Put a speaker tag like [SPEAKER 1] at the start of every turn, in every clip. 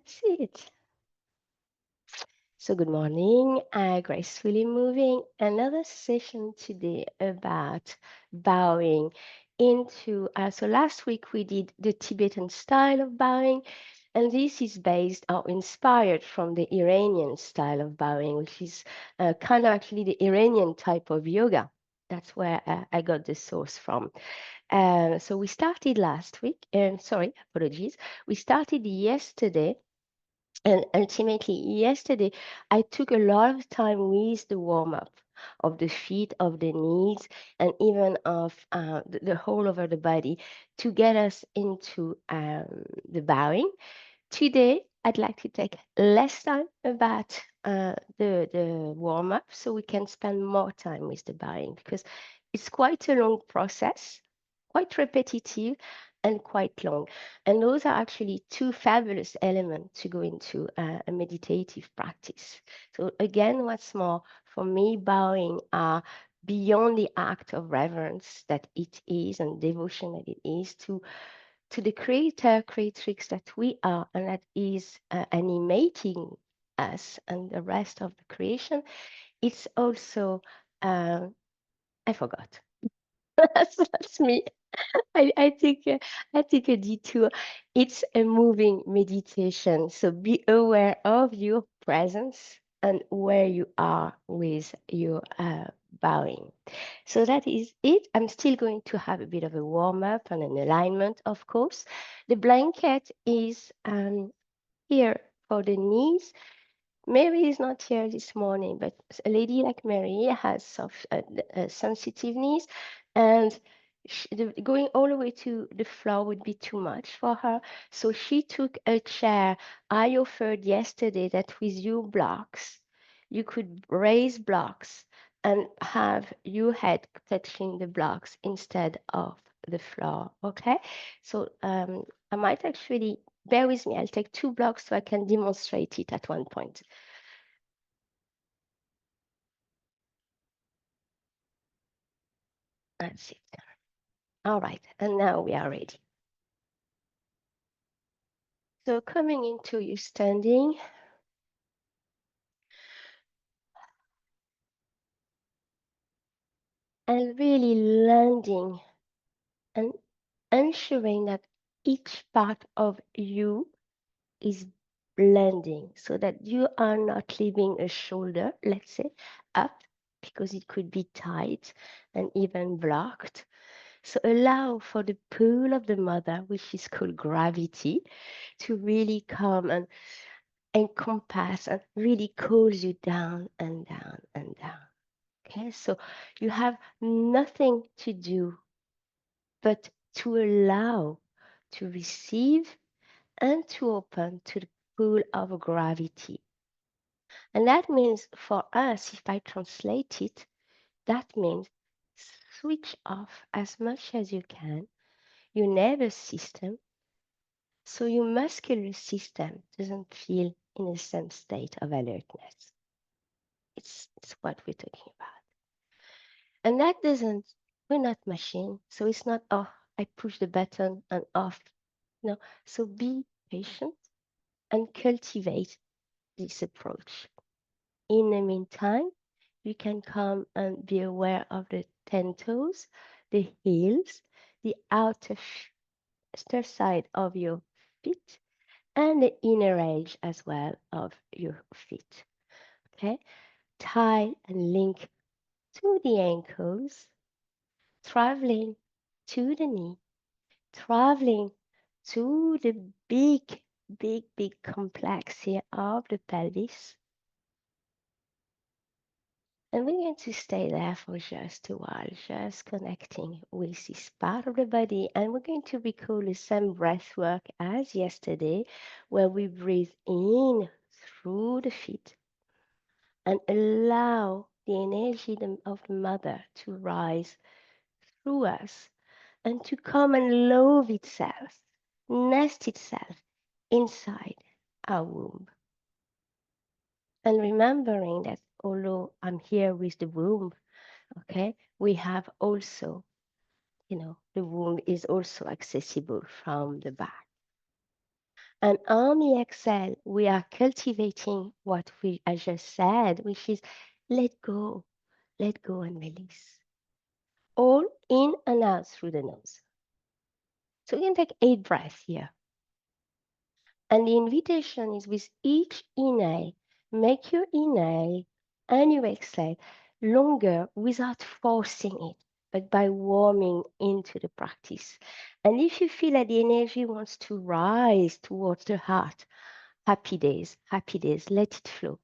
[SPEAKER 1] That's it. So, good morning. Gracefully moving. Another session today about bowing into. So, last week we did the Tibetan style of bowing, and this is based or inspired from the Iranian style of bowing, which is kind of actually the Iranian type of yoga. That's where I got the source from. So, we started last week, sorry, apologies. We started yesterday and ultimately, yesterday, I took a lot of time with the warm up of the feet, of the knees, and even of the whole over the body to get us into the bowing. Today, I'd like to take less time about the warm up so we can spend more time with the bowing because it's quite a long process, quite repetitive, and quite long. And those are actually two fabulous elements to go into a meditative practice. So, again, what's more, for me, bowing are beyond the act of reverence that it is and devotion that it is to the creator, creatrix that we are, and that is animating us and the rest of the creation. It's also, uh, I forgot. That's me. I take a detour. It's a moving meditation. So be aware of your presence and where you are with your bowing. So that is it. I'm still going to have a bit of a warm up and an alignment, of course. The blanket is here for the knees. Mary is not here this morning, but a lady like Mary has soft, sensitive knees, and going all the way to the floor would be too much for her. So she took a chair I offered yesterday that with your blocks, you could raise blocks and have your head touching the blocks instead of the floor. Okay, so I might actually bear with me. I'll take two blocks so I can demonstrate it at one point. That's it. All right, and now we are ready. So coming into you standing and really landing and ensuring that each part of you is blending so that you are not leaving a shoulder, let's say, up because it could be tight and even blocked. So allow for the pull of the mother, which is called gravity, to really come and encompass and really calls you down and down and down. Okay, so you have nothing to do but to allow, to receive, and to open to the pull of gravity. And that means for us, if I translate it, that means switch off as much as you can your nervous system so your muscular system doesn't feel in the same state of alertness. It's what we're talking about. And that doesn't, we're not machine. So it's not, oh, I push the button and off. No. So be patient and cultivate this approach. In the meantime, you can come and be aware of the 10 toes, the heels, the outer side of your feet, and the inner edge as well of your feet. Okay? Tie and link to the ankles, traveling to the knee, traveling to the big complex here of the pelvis. And we're going to stay there for just a while, just connecting with this part of the body. And we're going to recall the same breath work as yesterday, where we breathe in through the feet and allow the energy of the mother to rise through us and to come and love itself, nest itself inside our womb. And remembering that although I'm here with the womb, okay, we have also, the womb is also accessible from the back. And on the exhale, we are cultivating what I just said, which is let go and release. All in and out through the nose. So you can take 8 breaths here. And the invitation is with each inhale, make your inhale and your exhale longer without forcing it, but by warming into the practice. And if you feel that the energy wants to rise towards the heart, happy days, let it flow.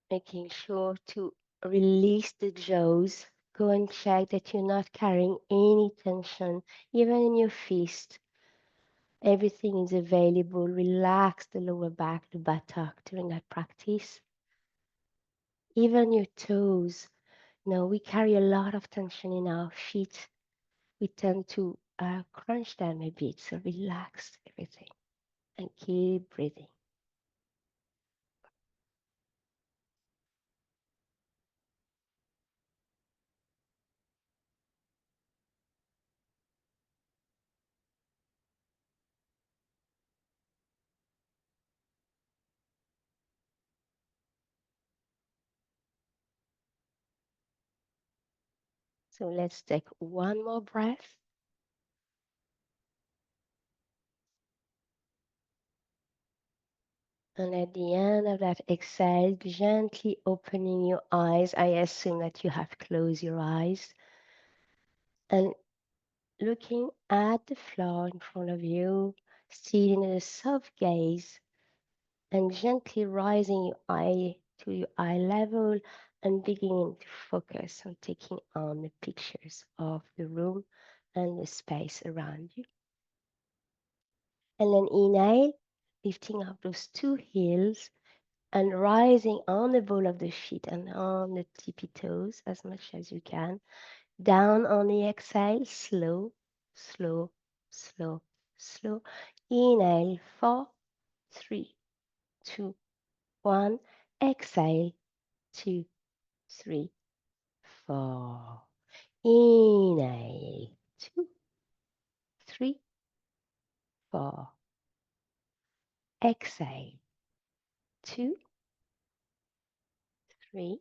[SPEAKER 1] Making sure to release the jaws. Go and check that you're not carrying any tension, even in your fist. Everything is available. Relax the lower back, the buttock during that practice. Even your toes. No, we carry a lot of tension in our feet. We tend to crunch them a bit. So relax everything and keep breathing. So let's take one more breath. And at the end of that exhale, gently opening your eyes. I assume that you have closed your eyes. And looking at the floor in front of you, still in a soft gaze, and gently rising your eye to your eye level and beginning to focus on taking on the pictures of the room and the space around you. And then inhale, lifting up those two heels and rising on the ball of the feet and on the tippy toes as much as you can. Down on the exhale, slow, slow, slow, slow. Inhale, 4, 3, 2, 1. Exhale, 2, 3, 4. Inhale, 2, 3, 4. Exhale, 2, 3,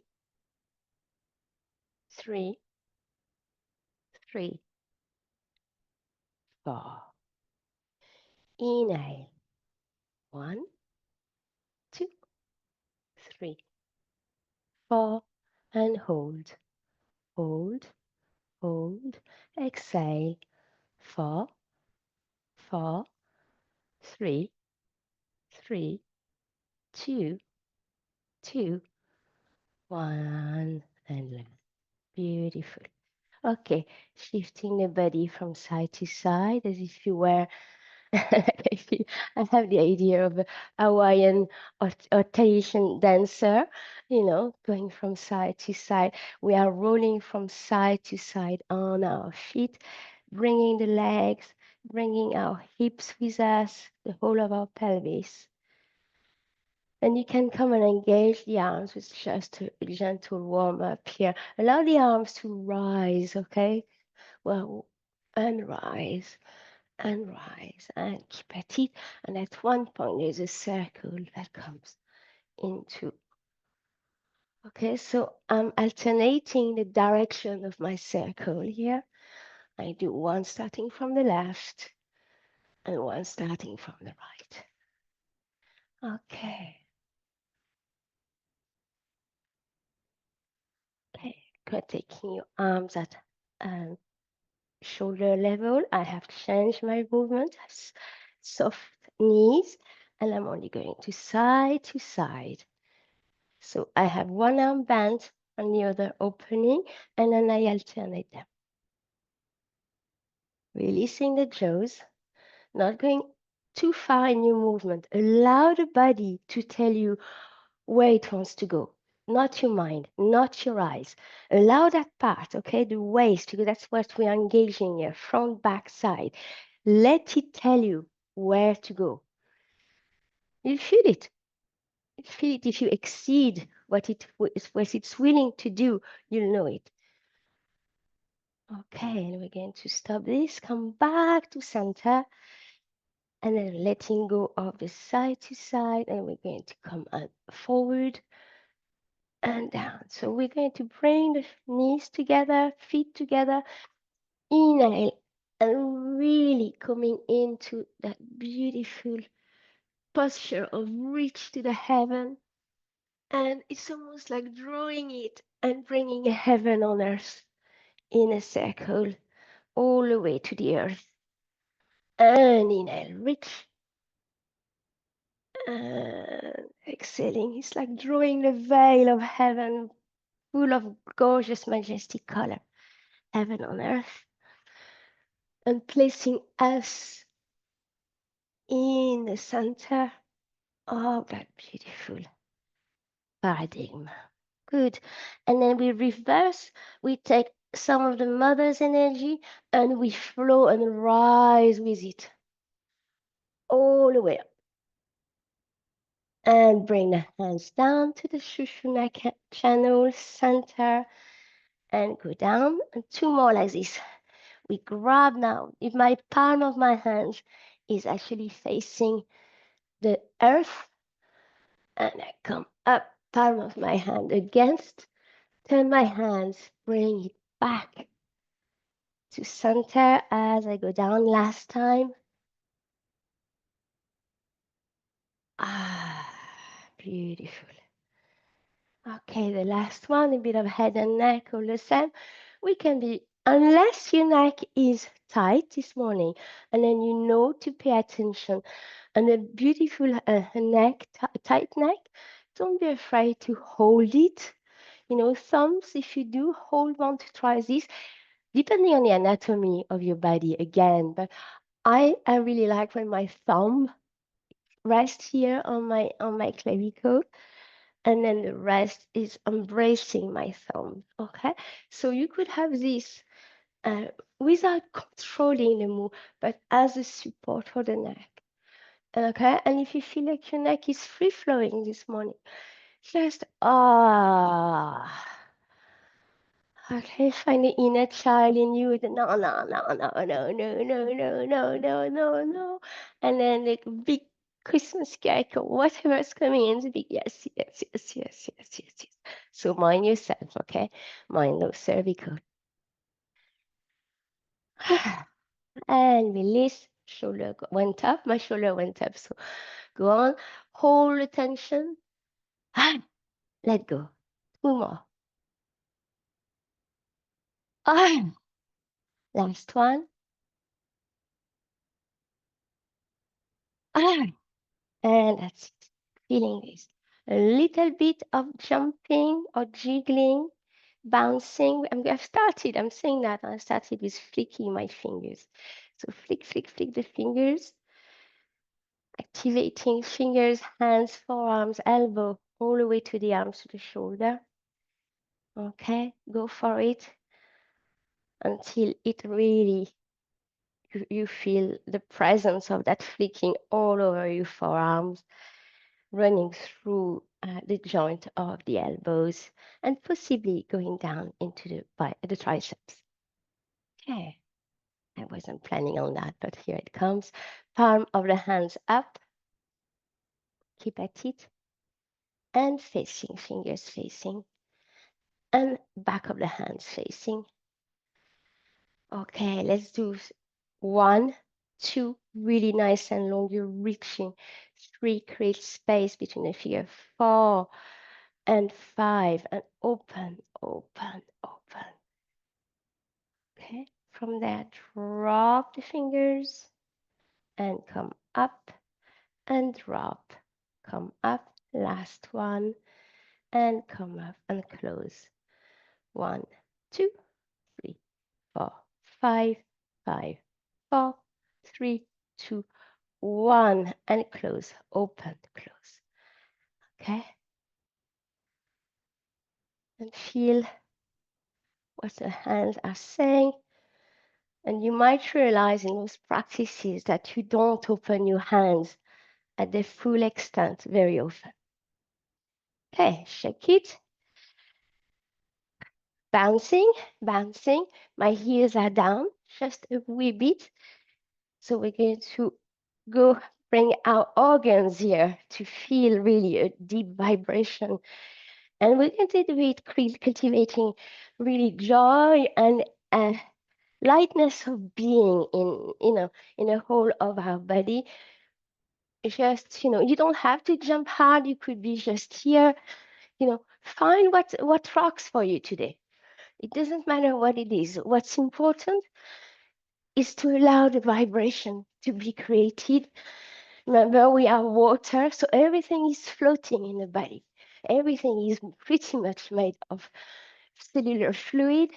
[SPEAKER 1] 3, 3, 4. Inhale, 1, 2, 3, 4, and hold, hold, hold. Exhale, 4, 4, 3, 3, 2, 2, 1, and left. Beautiful. Okay, shifting the body from side to side as if you were I have the idea of a Hawaiian or Tahitian dancer, going from side to side. We are rolling from side to side on our feet, bringing the legs, bringing our hips with us, the whole of our pelvis. And you can come and engage the arms with just a gentle warm up here. Allow the arms to rise, okay? Well, and rise and rise and keep at it. And at one point, there's a circle that comes into. Okay, so I'm alternating the direction of my circle here. I do one starting from the left and one starting from the right. Okay. Okay, good. Taking your arms at shoulder level. I have changed my movement. Soft knees, and I'm only going to side, So I have one arm bent and the other opening, and then I alternate them. Releasing the jaws, not going too far in your movement. Allow the body to tell you where it wants to go, not your mind, not your eyes. Allow that part, okay, the waist, because that's what we are engaging here, front, back, side. Let it tell you where to go. You feel it. You feel it. If you exceed what it's willing to do, you'll know it. Okay, and we're going to stop this, come back to center, and then letting go of the side to side, and we're going to come forward and down. So we're going to bring the knees together, feet together, inhale, and really coming into that beautiful posture of reach to the heaven. And it's almost like drawing it and bringing heaven on earth in a circle all the way to the earth. And inhale, reach. And exhaling, it's like drawing the veil of heaven full of gorgeous, majestic color, heaven on earth, and placing us in the center of that beautiful paradigm. Good. And then we reverse, we take some of the mother's energy and we flow and rise with it all the way up. And bring the hands down to the Shushuna channel center and go down. And two more like this. We grab now. If my palm of my hand is actually facing the earth, and I come up, palm of my hand against, turn my hands, bring it back to center as I go down last time. Ah, beautiful. Okay, the last one, a bit of head and neck, all the same. We can be, unless your neck is tight this morning, and then you know to pay attention. And a beautiful neck, tight neck, don't be afraid to hold it. You know, thumbs, if you do hold one to try this, depending on the anatomy of your body again. But I really like when my thumb rests here on my clavicle, and then the rest is embracing my thumb. Okay, so you could have this without controlling the move, but as a support for the neck. Okay, and if you feel like your neck is free flowing this morning, just okay, find the inner child in you. No, no, no, no, no, no, no, no, no, no, no, no. And then like a big Christmas cake or whatever's coming in, the big yes, yes, yes, yes, yes, yes, yes. So mind yourself, okay? Mind those cervical. And release, shoulder went up, my shoulder went up. So go on, hold the tension. Let go. Two more. Last one. And that's it. Feeling this. A little bit of jumping or jiggling, bouncing. I've started, I'm saying that I started with flicking my fingers. So flick, flick, flick the fingers, activating fingers, hands, forearms, elbow, all the way to the arms, to the shoulder. Okay, go for it until it really, you feel the presence of that flicking all over your forearms, running through the joint of the elbows and possibly going down into the triceps. Okay, I wasn't planning on that, but here it comes. Palm of the hands up, keep at it, and facing, fingers facing, and back of the hands facing. Okay, let's do 1, 2, really nice and long. You're reaching. 3, create space between the figure. 4 and 5, and open, open, open. Okay, from there, drop the fingers and come up and drop. Come up, last one, and come up and close. 1, 2, 3, 4, 5, 5, 4, 3, 2, 1, and close. Open, close. Okay? And feel what the hands are saying. And you might realize in those practices that you don't open your hands at the full extent very often. Okay, shake it. Bouncing, bouncing. My heels are down just a wee bit. So we're going to go bring our organs here to feel really a deep vibration. And we're going to do it cultivating really joy and lightness of being in a whole of our body. Just, you don't have to jump hard. You could be just here, find what rocks for you today. It doesn't matter what it is. What's important is to allow the vibration to be created. Remember, we are water, so everything is floating in the body. Everything is pretty much made of cellular fluid.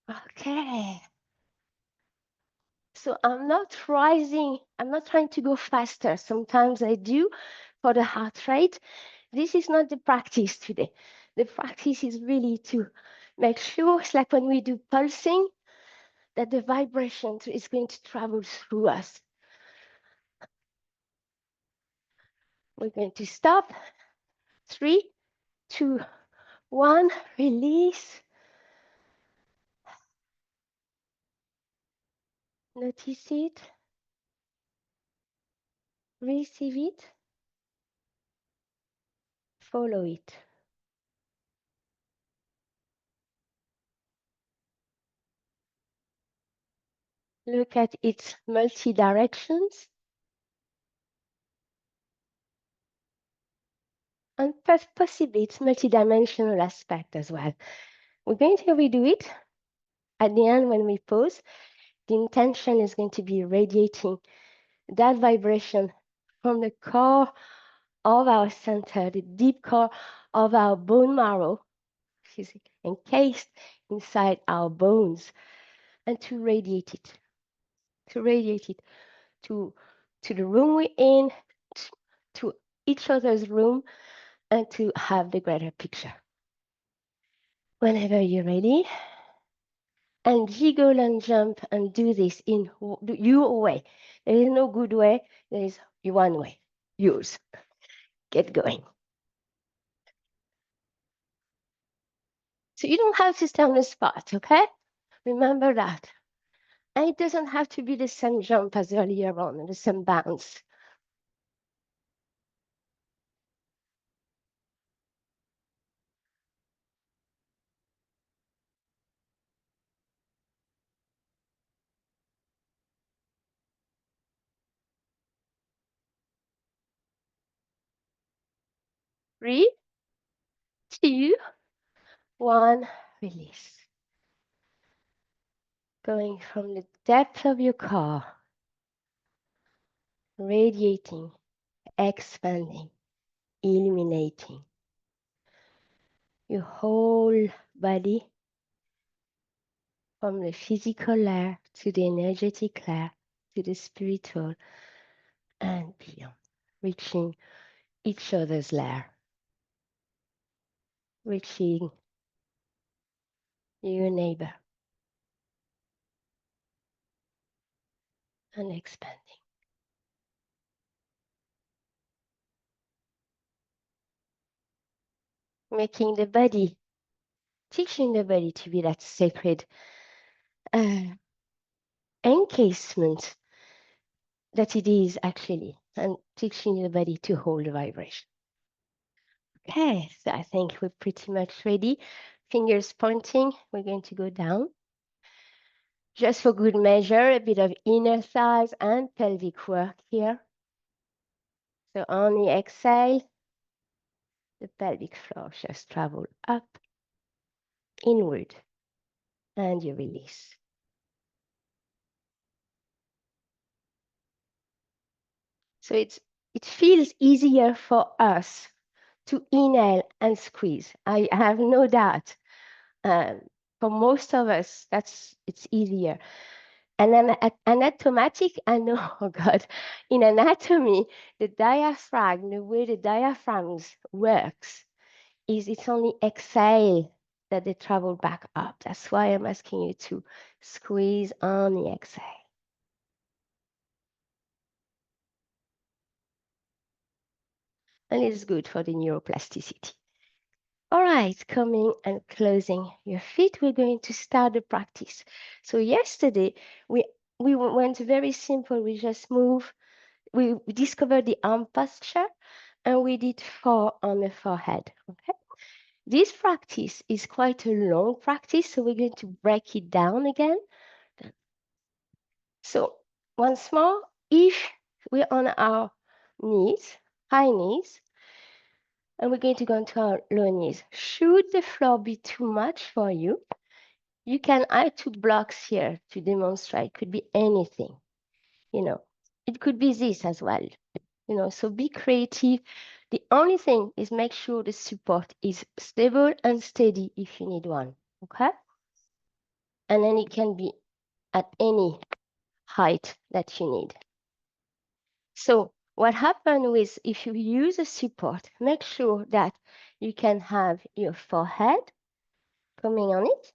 [SPEAKER 1] Okay. So I'm not rising, I'm not trying to go faster. Sometimes I do for the heart rate. This is not the practice today. The practice is really to make sure, it's like when we do pulsing, that the vibration is going to travel through us. We're going to stop. 3, 2, 1, release. Notice it. Receive it. Follow it. Look at its multi-directions. And possibly its multi-dimensional aspect as well. We're going to redo it. At the end, when we pause, the intention is going to be radiating that vibration from the core of our center, the deep core of our bone marrow, which is encased inside our bones, and to radiate it, to the room we're in, to each other's room, and to have the greater picture. Whenever you're ready, and jiggle and jump and do this in your way. There is no good way, there is one way, yours. Get going. So you don't have to stay on the spot, okay? Remember that. And it doesn't have to be the same jump as earlier on, the same bounce. Three, two, one, release. Going from the depth of your core, radiating, expanding, illuminating your whole body, from the physical layer to the energetic layer to the spiritual and beyond, reaching each other's layer, reaching your neighbor and expanding. Making the body, teaching the body to be that sacred encasement that it is actually, and teaching the body to hold the vibration. Okay, so I think we're pretty much ready. Fingers pointing, we're going to go down. Just for good measure, a bit of inner thighs and pelvic work here. So on the exhale, the pelvic floor just travel up, inward, and you release. So it's it feels easier for us to inhale and squeeze. I have no doubt. Um, for most of us, it's easier. And then anatomatic, I know, oh God, in anatomy, the diaphragm, the way the diaphragms works, is it's only exhale that they travel back up. That's why I'm asking you to squeeze on the exhale. And it's good for the neuroplasticity. All right, coming and closing your feet, we're going to start the practice. So yesterday, we went very simple. We just move. We discovered the arm posture, and we did 4 on the forehead. Okay. This practice is quite a long practice, so we're going to break it down again. So once more, if we're on our knees, high knees, and we're going to go into our low knees. Should the floor be too much for you, you can add 2 blocks here to demonstrate. It could be anything, you know. It could be this as well, you know. So be creative. The only thing is make sure the support is stable and steady if you need one, okay? And then it can be at any height that you need. So what happens with if you use a support, make sure that you can have your forehead coming on it,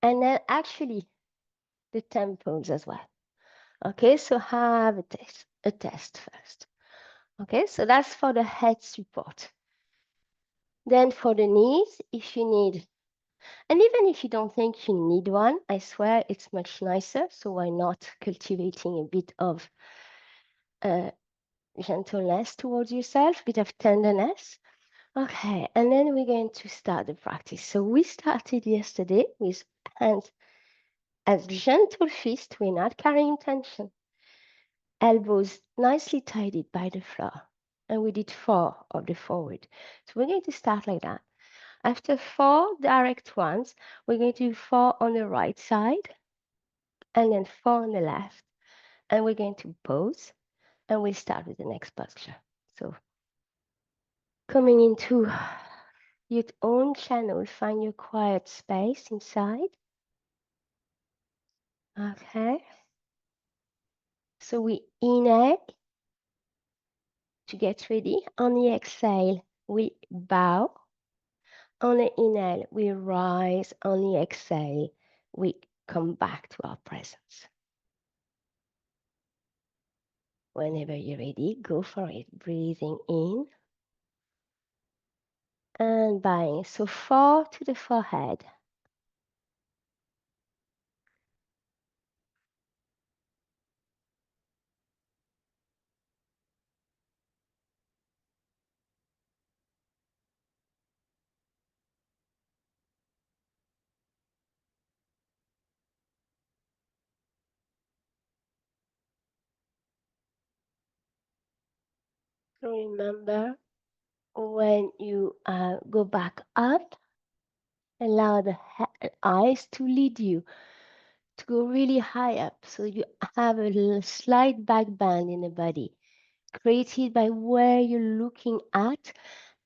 [SPEAKER 1] and then actually the temples as well. Okay, so have a test first. Okay, so that's for the head support. Then for the knees, if you need, and even if you don't think you need one, I swear it's much nicer. So why not cultivating a bit of gentleness towards yourself, a bit of tenderness. Okay, and then we're going to start the practice. So we started yesterday with hands as gentle fist. We're not carrying tension. Elbows nicely tidied by the floor. And we did 4 of the forward. So we're going to start like that. After 4 direct ones, we're going to do 4 on the right side and then 4 on the left. And we're going to pause and we'll start with the next posture. So coming into your own channel, find your quiet space inside. Okay. So we inhale to get ready. On the exhale, we bow. On the inhale, we rise. On the exhale, we come back to our presence. Whenever you're ready, go for it. Breathing in and bowing. So 4 to the forehead. Remember, when you go back up, allow the eyes to lead you to go really high up. So you have a little slight back bend in the body, created by where you're looking at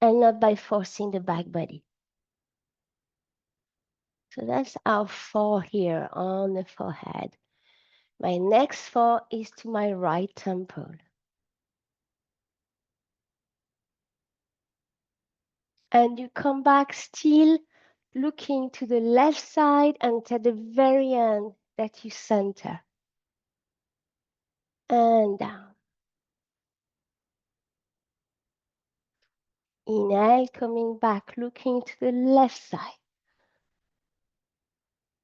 [SPEAKER 1] and not by forcing the back body. So that's our 4 here on the forehead. My next 4 is to my right temple. And you come back still looking to the left side and at the very end that you center. And down. Inhale, coming back, looking to the left side.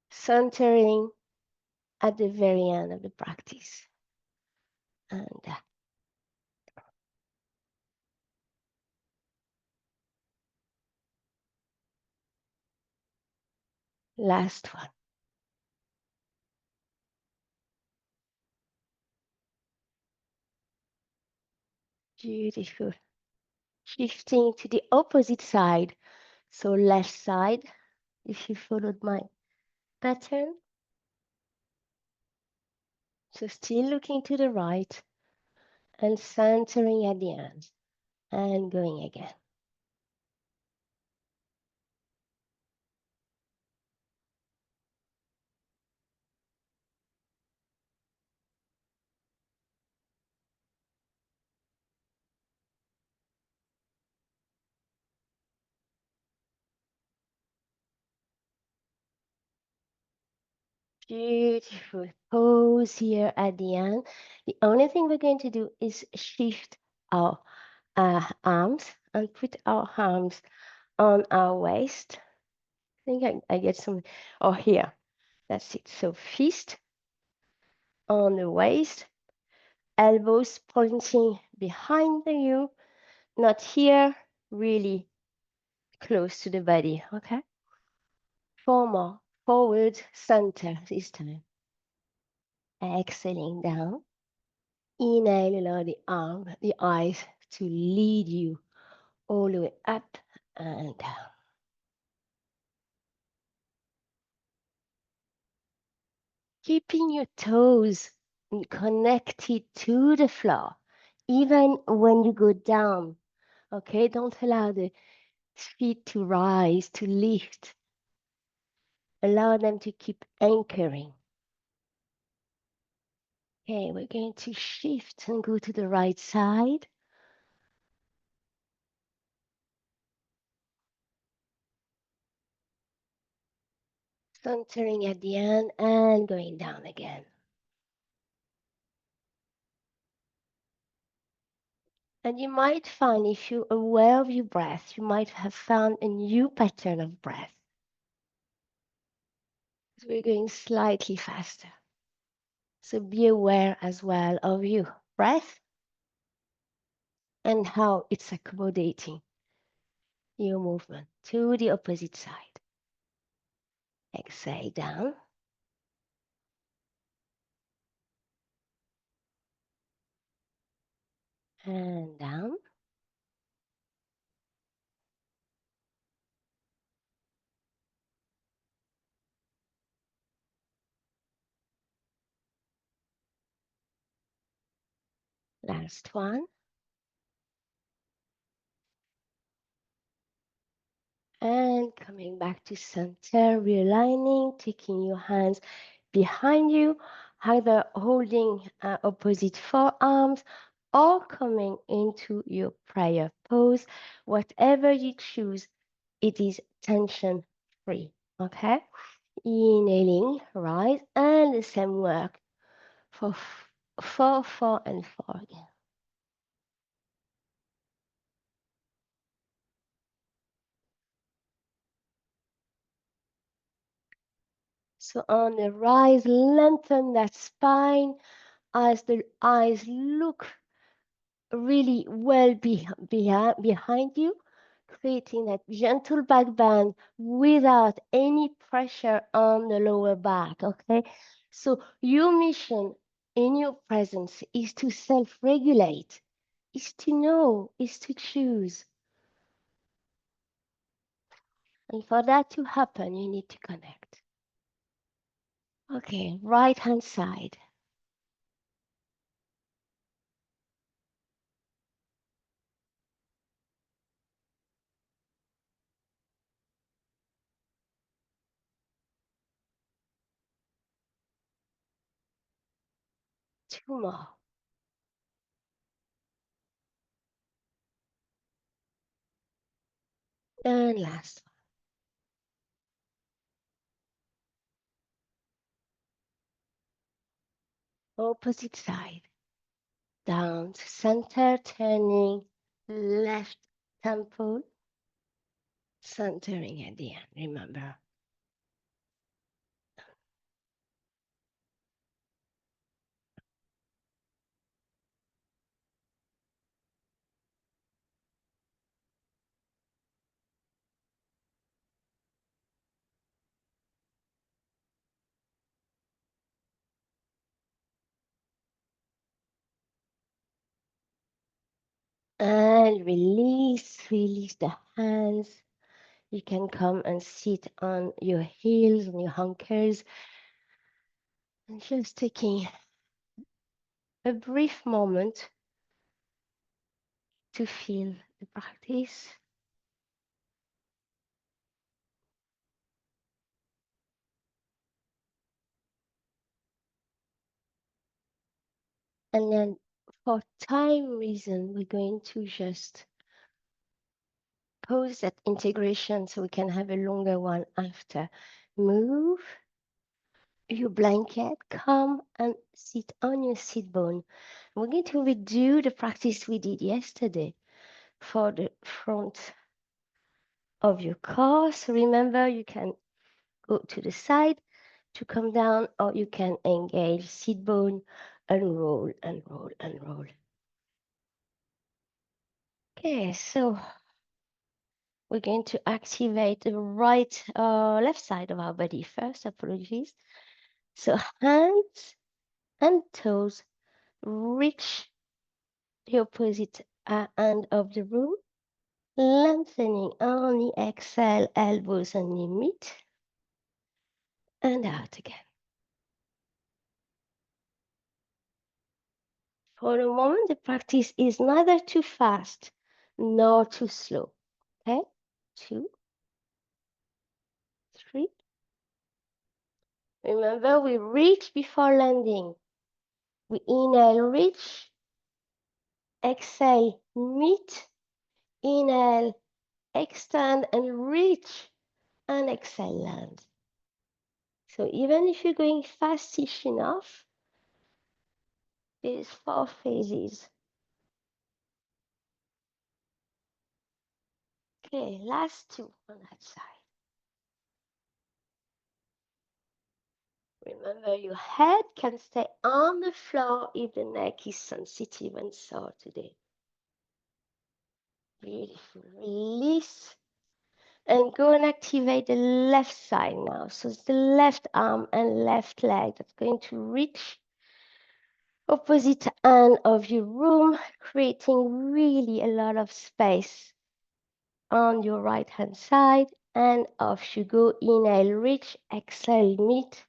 [SPEAKER 1] Centering at the very end of the practice. And last one. Beautiful. Shifting to the opposite side. So left side, if you followed my pattern. So still looking to the right and centering at the end and going again. Beautiful pose here at the end. The only thing we're going to do is shift our arms and put our arms on our waist. I think I get some, oh, here. That's it. So fist on the waist, elbows pointing behind you, not here, really close to the body. Okay. 4 more. Forward, center this time. Exhaling down. Inhale, allow the eyes to lead you all the way up and down. Keeping your toes connected to the floor, even when you go down. Okay, don't allow the feet to rise, to lift. Allow them to keep anchoring. Okay, we're going to shift and go to the right side. Centering at the end and going down again. And you might find, if you're aware of your breath, you might have found a new pattern of breath. So we're going slightly faster. So be aware as well of your breath and how it's accommodating your movement to the opposite side. Exhale down. And down. Last one. And coming back to center, realigning, taking your hands behind you, either holding opposite forearms or coming into your prayer pose. Whatever you choose, it is tension free. Okay? Inhaling, rise, and the same work for 4, 4, and 4 again. So on the rise, lengthen that spine as the eyes look really well behind you, creating that gentle back bend without any pressure on the lower back, okay? So your mission in your presence is to self-regulate, is to know, is to choose. And for that to happen, you need to connect. Okay, right hand side. 2 more. And last one. Opposite side. Down to center, turning left temple, centering at the end, remember. And release the hands. You can come and sit on your heels, on your hunkers, and just taking a brief moment to feel the practice. And then for time reason, we're going to just pause that integration so we can have a longer one after. Move your blanket, come and sit on your sit bone. We're going to redo the practice we did yesterday for the front of your core. So remember, you can go to the side to come down, or you can engage sit bone and roll and roll and roll. Okay, so we're going to activate the left side of our body first. Apologies. So hands and toes reach the opposite end of the room, lengthening on the exhale, elbows and knee meet, and out again. For the moment, the practice is neither too fast nor too slow. Okay, 2, 3. Remember, we reach before landing. We inhale, reach, exhale, meet, inhale, extend and reach, and exhale, land. So even if you're going fastish enough, there's 4 phases. Okay, last 2 on that side. Remember, your head can stay on the floor if the neck is sensitive and sore today. Beautiful. Release. And go and activate the left side now. So it's the left arm and left leg that's going to reach opposite end of your room, creating really a lot of space on your right hand side. And off you go. Inhale, reach, exhale, meet.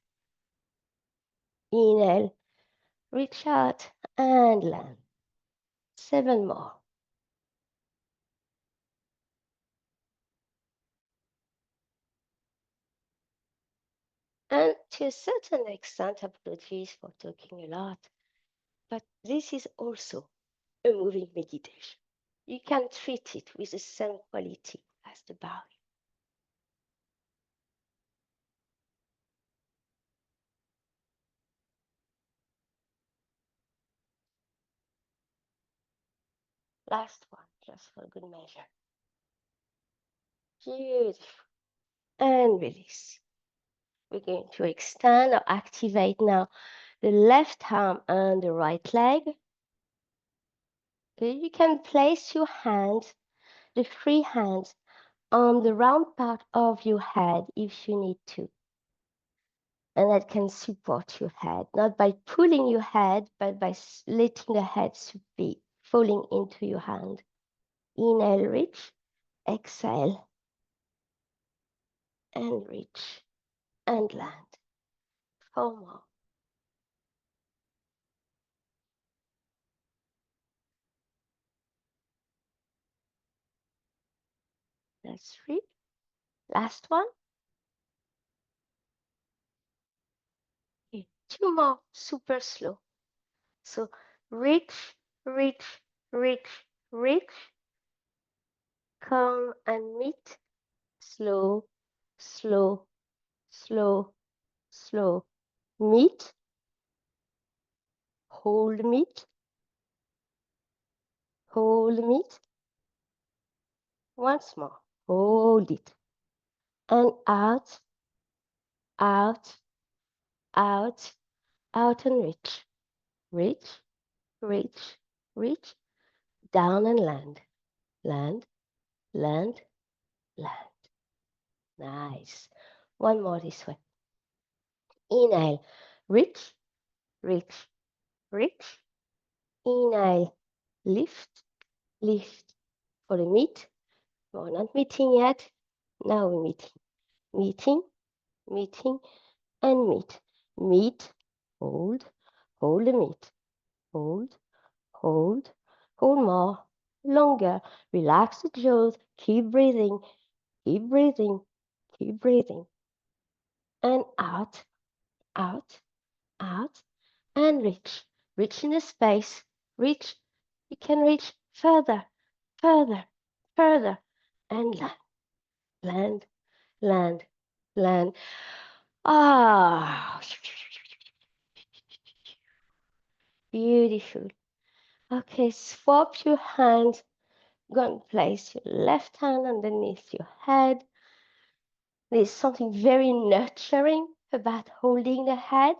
[SPEAKER 1] Inhale, reach out and land. 7 more. And to a certain extent, apologies for talking a lot, but this is also a moving meditation. You can treat it with the same quality as the bowing. Last one, just for good measure. Beautiful. And release. We're going to extend or activate now the left arm and the right leg. Okay, you can place your hands, the free hands, on the round part of your head if you need to. And that can support your head, not by pulling your head, but by letting the head be falling into your hand. Inhale, reach, exhale, and reach, and land. 4 more. That's 3. Last one. Okay. 2 more, super slow. So reach, reach, reach, reach, come and meet. Slow, slow, slow, slow. Meet, hold, meet, hold, meet. Once more, hold it. And out, out, out, out and reach. Reach, reach, reach. Down and land. Land, land, land. Nice. One more this way. Inhale, reach, reach, reach. Inhale, lift, lift. For the meet. We're not meeting yet. Now we're meeting. Meeting, meeting, and meet. Meet, hold, hold the meet. Hold, hold, hold more. longer. Relax the jaws, keep breathing, keep breathing, keep breathing. And out, out, out, and reach. Reach in the space, reach. You can reach further, further, further, and land, land, land, land. Ah, beautiful. Okay, swap your hand. Go and place your left hand underneath your head. There's something very nurturing about holding the head.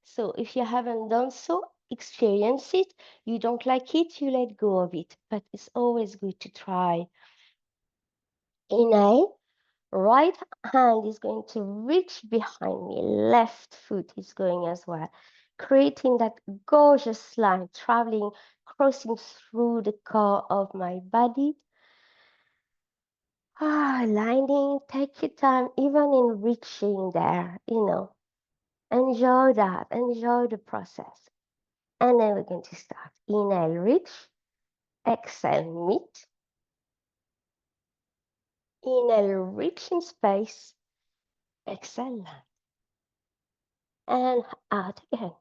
[SPEAKER 1] So if you haven't done so, experience it. You don't like it, you let go of it. But it's always good to try. Inhale. Right hand is going to reach behind me. Left foot is going as well. Creating that gorgeous line, traveling, crossing through the core of my body. Lining, take your time, even in reaching there, enjoy that, enjoy the process. And then we're going to start. Inhale, reach, exhale, meet. Inhale, reach in space, exhale, land. And out again.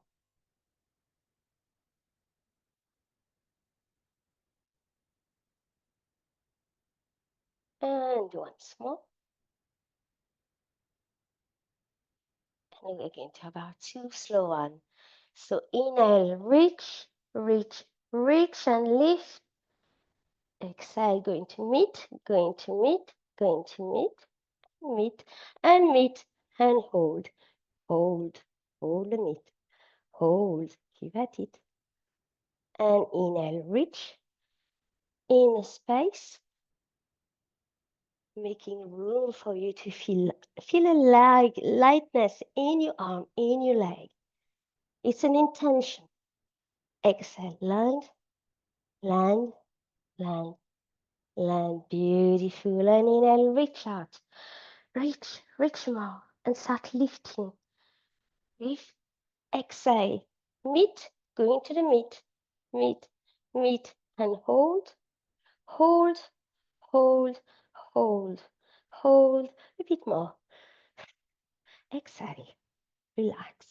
[SPEAKER 1] And once more. And we're going to have our two slow one. So inhale, reach, reach, reach, and lift. Exhale, going to meet, going to meet, going to meet, meet, and meet, and hold, hold, hold and meet, hold, keep at it. And inhale, reach, in space, making room for you to feel a lightness in your arm, in your leg. It's an intention. Exhale, land, land, land, land. Beautiful. And inhale, reach out. Reach more. And start lifting. Lift. Exhale. Meet. Going to the meet. Meet. Meet. And hold. Hold. Hold. Hold. Hold. A bit more. Exhale. Relax.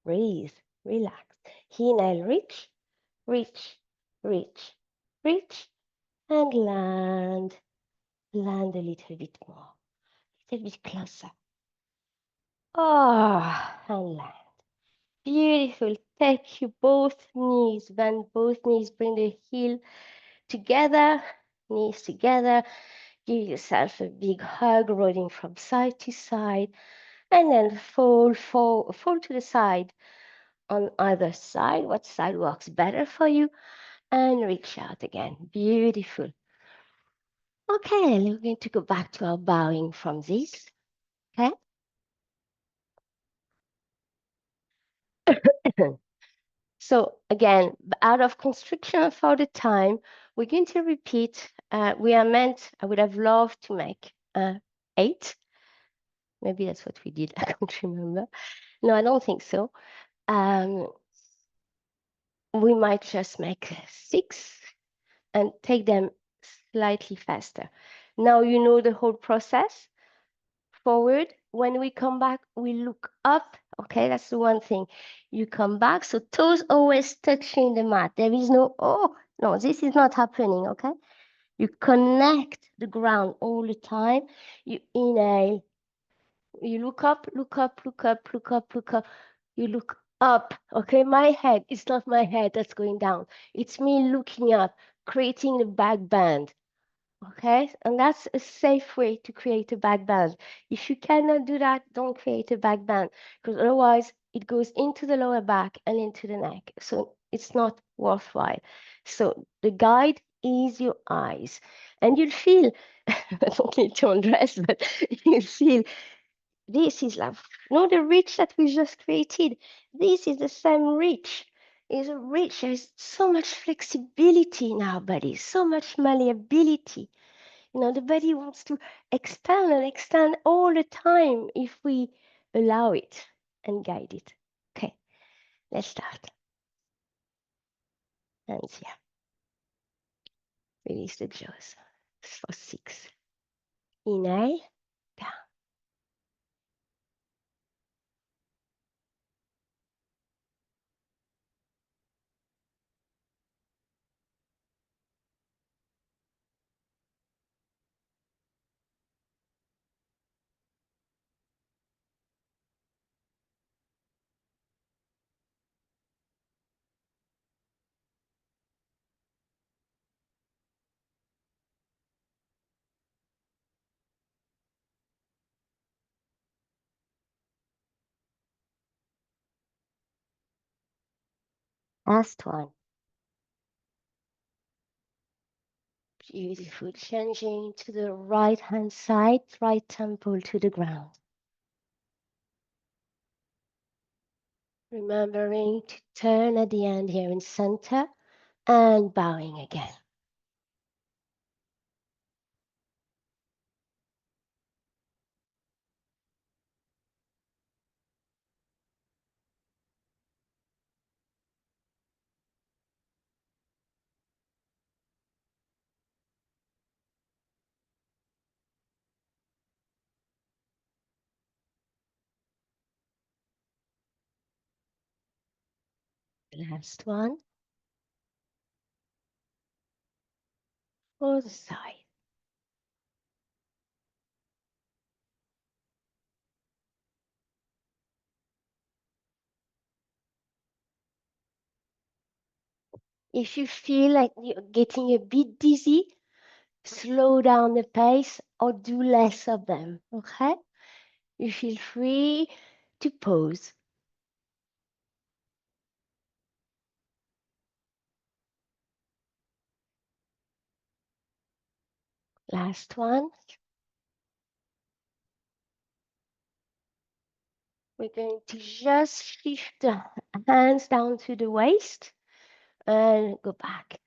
[SPEAKER 1] Breathe. Relax. Inhale. Reach. Reach. Reach. Reach. And land. Land a little bit more. A little bit closer. And land. Beautiful. Take your both knees, bend both knees, bring the heel together, knees together. Give yourself a big hug, rolling from side to side, and then fall to the side on either side. What side works better for you? And reach out again. Beautiful. Okay, we're going to go back to our bowing from this. Okay. So again, out of constriction for the time, we're going to repeat. I would have loved to make 8. Maybe that's what we did. I don't remember. No, I don't think so. We might just make 6 and take them slightly faster. Now you know the whole process. Forward. When we come back, we look up. Okay, that's the one thing. You come back, so toes always touching the mat. There is no, oh, no, this is not happening, okay? You connect the ground all the time. You inhale. You look up, look up, look up, look up, look up. You look up, okay? My head, it's not my head that's going down. It's me looking up, creating the back bend. Okay, and that's a safe way to create a back band. If you cannot do that, don't create a back band, because otherwise it goes into the lower back and into the neck. So it's not worthwhile. So the guide is your eyes. And you'll feel, I don't need to undress, but you'll feel this is like, the reach that we just created. This is the same reach. Is a reach. There's so much flexibility in our body, so much malleability. The body wants to expand and extend all the time if we allow it and guide it. Okay, let's start. Hands here. Release the jaws for 6. Inhale, down. Last one. Beautiful. Changing to the right hand side, right temple to the ground. Remembering to turn at the end here in center and bowing again. Last one. Other side. If you feel like you're getting a bit dizzy, slow down the pace or do less of them, okay? You feel free to pause. Last one. We're going to just shift the hands down to the waist and go back.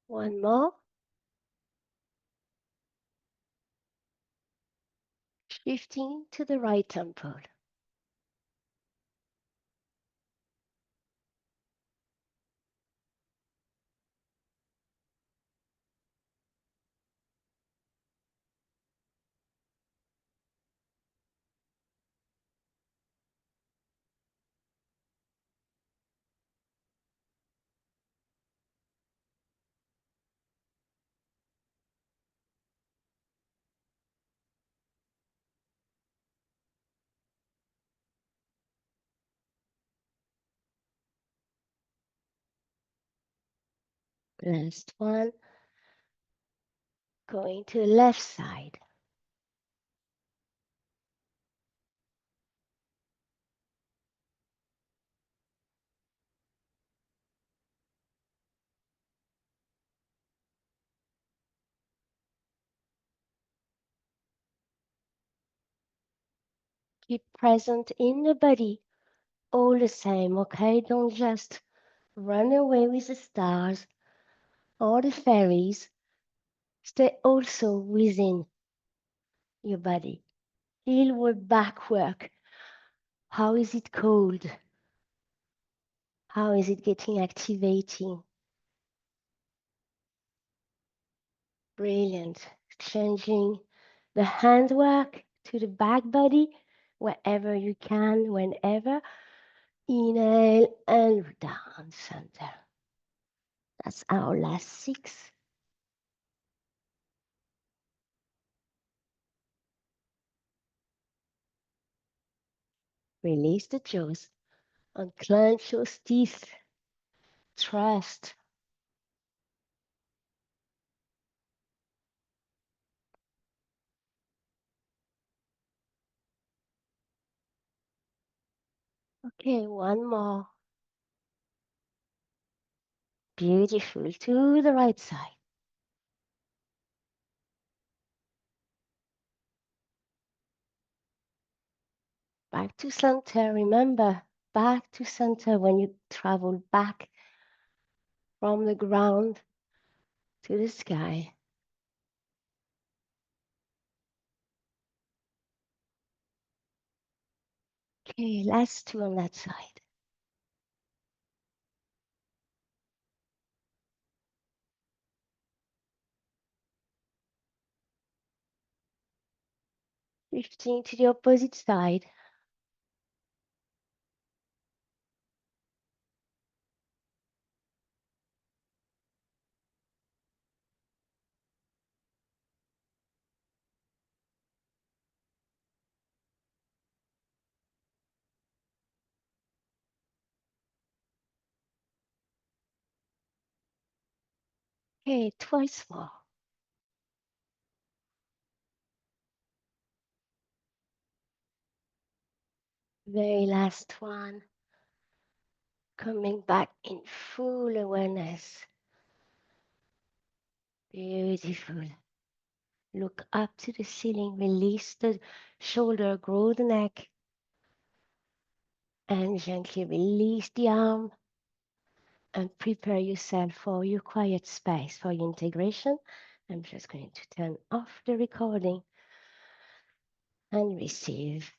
[SPEAKER 1] One more. Shifting to the right temple. Last one. Going to the left side. Keep present in the body, all the same, okay? Don't just run away with the stars or the fairies. Stay also within your body. Feel your back work. How is it cold? How is it getting activating? Brilliant. Changing the handwork to the back body wherever you can, whenever. Inhale and down center. That's our last 6. Release the jaws. Unclench your teeth. Trust. Okay, one more. Beautiful. To the right side. Back to center. Remember, back to center when you travel back from the ground to the sky. Okay, last two on that side. Shifting to the opposite side. Okay, twice more. Very last one. Coming back in full awareness. Beautiful. Look up to the ceiling, release the shoulder, grow the neck, and gently release the arm and prepare yourself for your quiet space, for your integration. I'm just going to turn off the recording and receive.